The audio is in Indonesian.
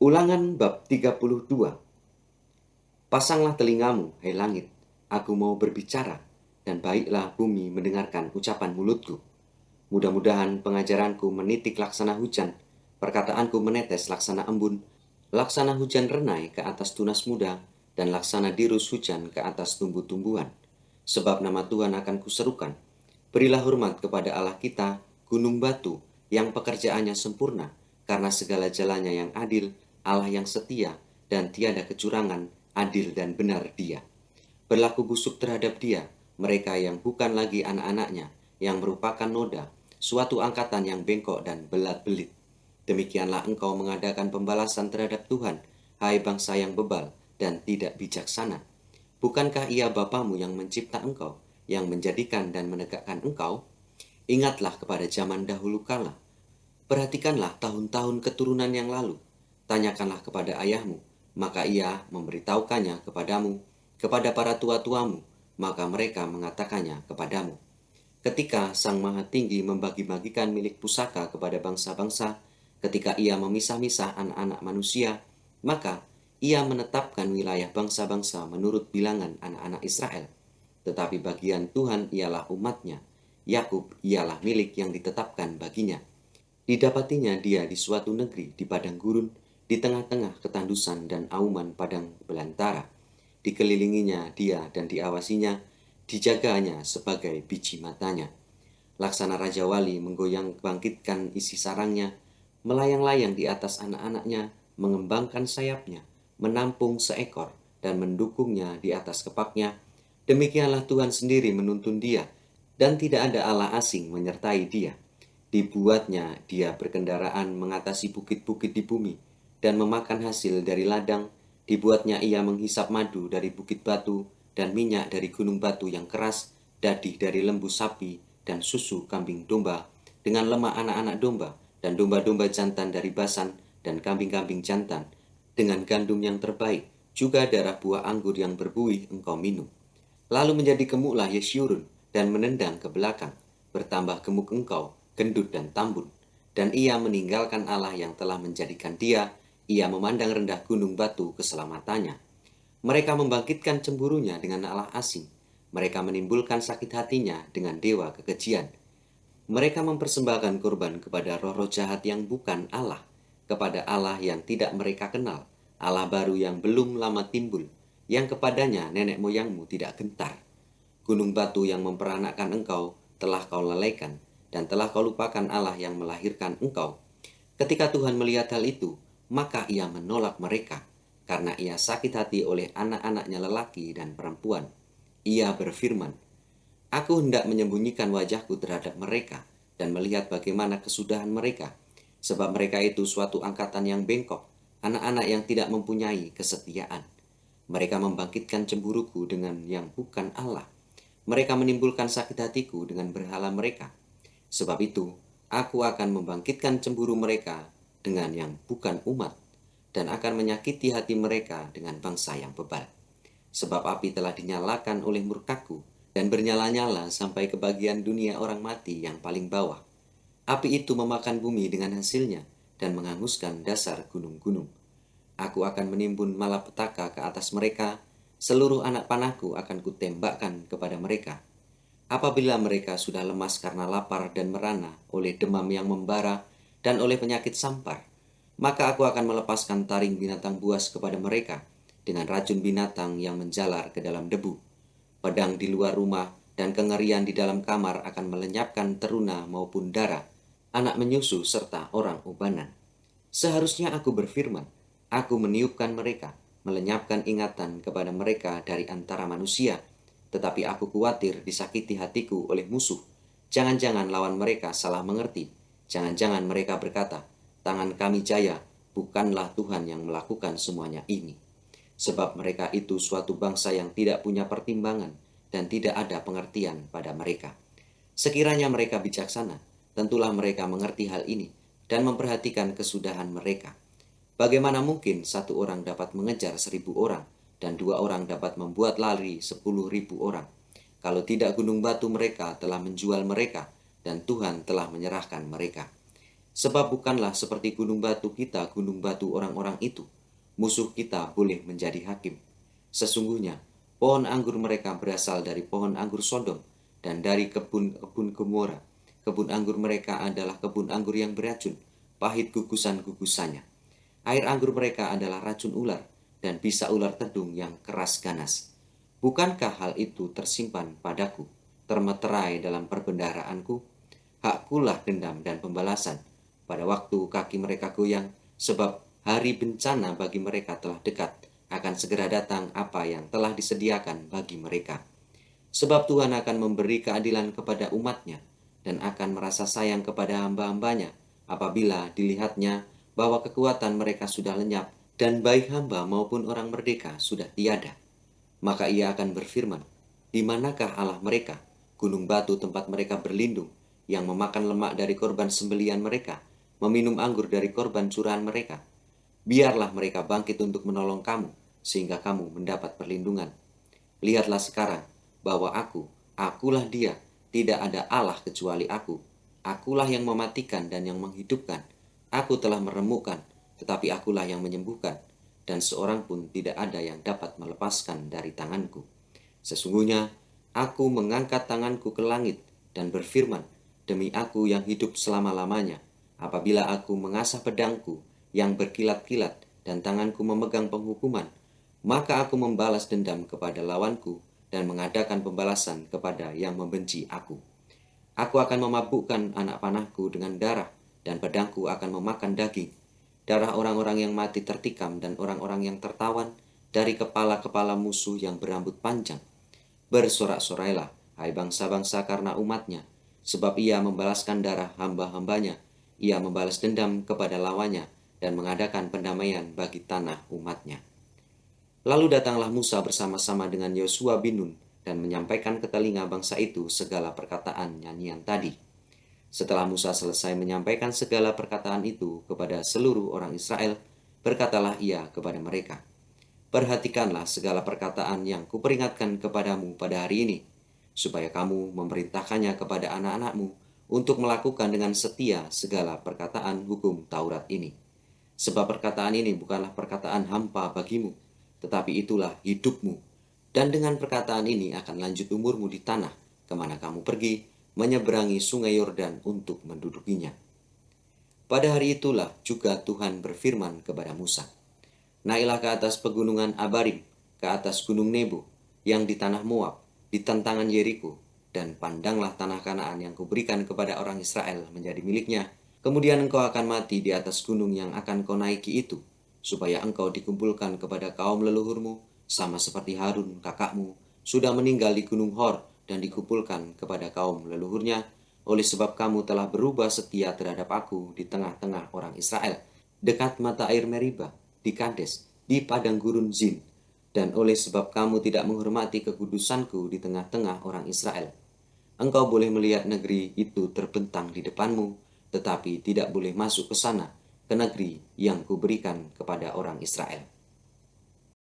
Ulangan bab 32. Pasanglah telingamu, hai langit, aku mau berbicara, dan baiklah bumi mendengarkan ucapan mulutku. Mudah-mudahan pengajaranku menitik laksana hujan, perkataanku menetes laksana embun, laksana hujan renai ke atas tunas muda, dan laksana dirus hujan ke atas tumbuh-tumbuhan. Sebab nama Tuhan akan kuserukan. Berilah hormat kepada Allah kita, gunung batu, yang pekerjaannya sempurna, karena segala jalannya yang adil, Allah yang setia, dan tiada kecurangan, adil dan benar Dia. Berlaku busuk terhadap Dia, mereka yang bukan lagi anak-anaknya, yang merupakan noda, suatu angkatan yang bengkok dan belat-belit. Demikianlah engkau mengadakan pembalasan terhadap Tuhan, hai bangsa yang bebal dan tidak bijaksana. Bukankah Ia Bapamu yang mencipta engkau, yang menjadikan dan menegakkan engkau? Ingatlah kepada zaman dahulu kala. Perhatikanlah tahun-tahun keturunan yang lalu. Tanyakanlah kepada ayahmu, maka ia memberitahukannya kepadamu, kepada para tua-tuamu, maka mereka mengatakannya kepadamu. Ketika Sang Maha Tinggi membagi-bagikan milik pusaka kepada bangsa-bangsa, ketika ia memisah-misah anak-anak manusia, maka ia menetapkan wilayah bangsa-bangsa menurut bilangan anak-anak Israel. Tetapi bagian Tuhan ialah umatnya, Yakub ialah milik yang ditetapkan baginya. Didapatinya dia di suatu negeri di padang gurun, di tengah-tengah ketandusan dan auman padang belantara. Dikelilinginya dia dan diawasinya, dijaganya sebagai biji matanya. Laksana Raja Wali menggoyang bangkitkan isi sarangnya, melayang-layang di atas anak-anaknya, mengembangkan sayapnya, menampung seekor, dan mendukungnya di atas kepaknya. Demikianlah Tuhan sendiri menuntun dia, dan tidak ada Allah asing menyertai dia. Dibuatnya dia berkendaraan mengatasi bukit-bukit di bumi, dan memakan hasil dari ladang. Dibuatnya ia menghisap madu dari bukit batu, dan minyak dari gunung batu yang keras, dadih dari lembu sapi, dan susu kambing domba, dengan lemak anak-anak domba, dan domba-domba jantan dari Basan, dan kambing-kambing jantan, dengan gandum yang terbaik, juga darah buah anggur yang berbuih engkau minum. Lalu menjadi gemuklah Yeshurun, dan menendang ke belakang, bertambah gemuk engkau, gendut dan tambun. Dan ia meninggalkan Allah yang telah menjadikan dia, ia memandang rendah gunung batu keselamatannya. Mereka membangkitkan cemburunya dengan Allah asing. Mereka menimbulkan sakit hatinya dengan dewa kekejian. Mereka mempersembahkan korban kepada roh-roh jahat yang bukan Allah, kepada Allah yang tidak mereka kenal, Allah baru yang belum lama timbul, yang kepadanya nenek moyangmu tidak gentar. Gunung batu yang memperanakkan engkau telah kau lalaikan, dan telah kau lupakan Allah yang melahirkan engkau. Ketika Tuhan melihat hal itu, maka ia menolak mereka, karena ia sakit hati oleh anak-anaknya lelaki dan perempuan. Ia berfirman, Aku hendak menyembunyikan wajahku terhadap mereka, dan melihat bagaimana kesudahan mereka, sebab mereka itu suatu angkatan yang bengkok, anak-anak yang tidak mempunyai kesetiaan. Mereka membangkitkan cemburuku dengan yang bukan Allah. Mereka menimbulkan sakit hatiku dengan berhala mereka. Sebab itu, aku akan membangkitkan cemburu mereka dengan yang bukan umat, dan akan menyakiti hati mereka dengan bangsa yang bebal. Sebab api telah dinyalakan oleh murkaku, dan bernyala-nyala sampai ke bagian dunia orang mati yang paling bawah. Api itu memakan bumi dengan hasilnya, dan menghanguskan dasar gunung-gunung. Aku akan menimbun malapetaka ke atas mereka, seluruh anak panahku akan kutembakkan kepada mereka. Apabila mereka sudah lemas karena lapar dan merana oleh demam yang membara dan oleh penyakit sampar, maka aku akan melepaskan taring binatang buas kepada mereka dengan racun binatang yang menjalar ke dalam debu. Pedang di luar rumah dan kengerian di dalam kamar akan melenyapkan teruna maupun darah, anak menyusu serta orang ubanan. Seharusnya aku berfirman, aku meniupkan mereka, melenyapkan ingatan kepada mereka dari antara manusia. Tetapi aku khawatir disakiti hatiku oleh musuh. Jangan-jangan lawan mereka salah mengerti. Jangan-jangan mereka berkata, tangan kami jaya, bukanlah Tuhan yang melakukan semuanya ini. Sebab mereka itu suatu bangsa yang tidak punya pertimbangan dan tidak ada pengertian pada mereka. Sekiranya mereka bijaksana, tentulah mereka mengerti hal ini dan memperhatikan kesudahan mereka. Bagaimana mungkin satu orang dapat mengejar 1.000 orang dan 2 orang dapat membuat lari 10.000 orang? Kalau tidak gunung batu mereka telah menjual mereka dan Tuhan telah menyerahkan mereka. Sebab bukanlah seperti gunung batu kita, gunung batu orang-orang itu. Musuh kita boleh menjadi hakim. Sesungguhnya, pohon anggur mereka berasal dari pohon anggur Sodom dan dari kebun-kebun Gomora. Kebun anggur mereka adalah kebun anggur yang beracun, pahit gugusan-gugusannya. Air anggur mereka adalah racun ular dan bisa ular tedung yang keras ganas. Bukankah hal itu tersimpan padaku, termeterai dalam perbendaharaanku? Hakkulah dendam dan pembalasan pada waktu kaki mereka goyang, sebab hari bencana bagi mereka telah dekat, akan segera datang apa yang telah disediakan bagi mereka. Sebab Tuhan akan memberi keadilan kepada umatnya, dan akan merasa sayang kepada hamba-hambanya, apabila dilihatnya bahwa kekuatan mereka sudah lenyap, dan baik hamba maupun orang merdeka sudah tiada. Maka ia akan berfirman, di manakah Allah mereka, gunung batu tempat mereka berlindung, yang memakan lemak dari korban sembelian mereka, meminum anggur dari korban curahan mereka? Biarlah mereka bangkit untuk menolong kamu, sehingga kamu mendapat perlindungan. Lihatlah sekarang, bahwa akulah dia, tidak ada Allah kecuali aku. Akulah yang mematikan dan yang menghidupkan. Aku telah meremukkan, tetapi akulah yang menyembuhkan, dan seorang pun tidak ada yang dapat melepaskan dari tanganku. Sesungguhnya, aku mengangkat tanganku ke langit dan berfirman, demi aku yang hidup selama-lamanya, apabila aku mengasah pedangku yang berkilat-kilat dan tanganku memegang penghukuman, maka aku membalas dendam kepada lawanku dan mengadakan pembalasan kepada yang membenci aku. Aku akan memabukkan anak panahku dengan darah, dan pedangku akan memakan daging. Darah orang-orang yang mati tertikam dan orang-orang yang tertawan dari kepala-kepala musuh yang berambut panjang. Bersorak-sorailah, hai bangsa-bangsa karena umatnya, sebab ia membalaskan darah hamba-hambanya. Ia membalas dendam kepada lawannya dan mengadakan pendamaian bagi tanah umatnya. Lalu datanglah Musa bersama-sama dengan Yosua bin Nun dan menyampaikan ke telinga bangsa itu segala perkataan nyanyian tadi. Setelah Musa selesai menyampaikan segala perkataan itu kepada seluruh orang Israel, berkatalah ia kepada mereka, perhatikanlah segala perkataan yang kuperingatkan kepadamu pada hari ini, supaya kamu memerintahkannya kepada anak-anakmu untuk melakukan dengan setia segala perkataan hukum Taurat ini. Sebab perkataan ini bukanlah perkataan hampa bagimu, tetapi itulah hidupmu. Dan dengan perkataan ini akan lanjut umurmu di tanah, kemana kamu pergi, menyeberangi sungai Yordan untuk mendudukinya. Pada hari itulah juga Tuhan berfirman kepada Musa, naiklah ke atas pegunungan Abarim, ke atas gunung Nebo, yang di tanah Moab, di tentangan Yeriko, dan pandanglah tanah Kanaan yang kuberikan kepada orang Israel menjadi miliknya. Kemudian engkau akan mati di atas gunung yang akan kau naiki itu, supaya engkau dikumpulkan kepada kaum leluhurmu, sama seperti Harun kakakmu, sudah meninggal di gunung Hor dan dikumpulkan kepada kaum leluhurnya, oleh sebab kamu telah berubah setia terhadap aku di tengah-tengah orang Israel, dekat mata air Meriba, di Kades, di padang gurun Zin, dan oleh sebab kamu tidak menghormati kekudusanku di tengah-tengah orang Israel. Engkau boleh melihat negeri itu terbentang di depanmu, tetapi tidak boleh masuk ke sana, ke negeri yang kuberikan kepada orang Israel.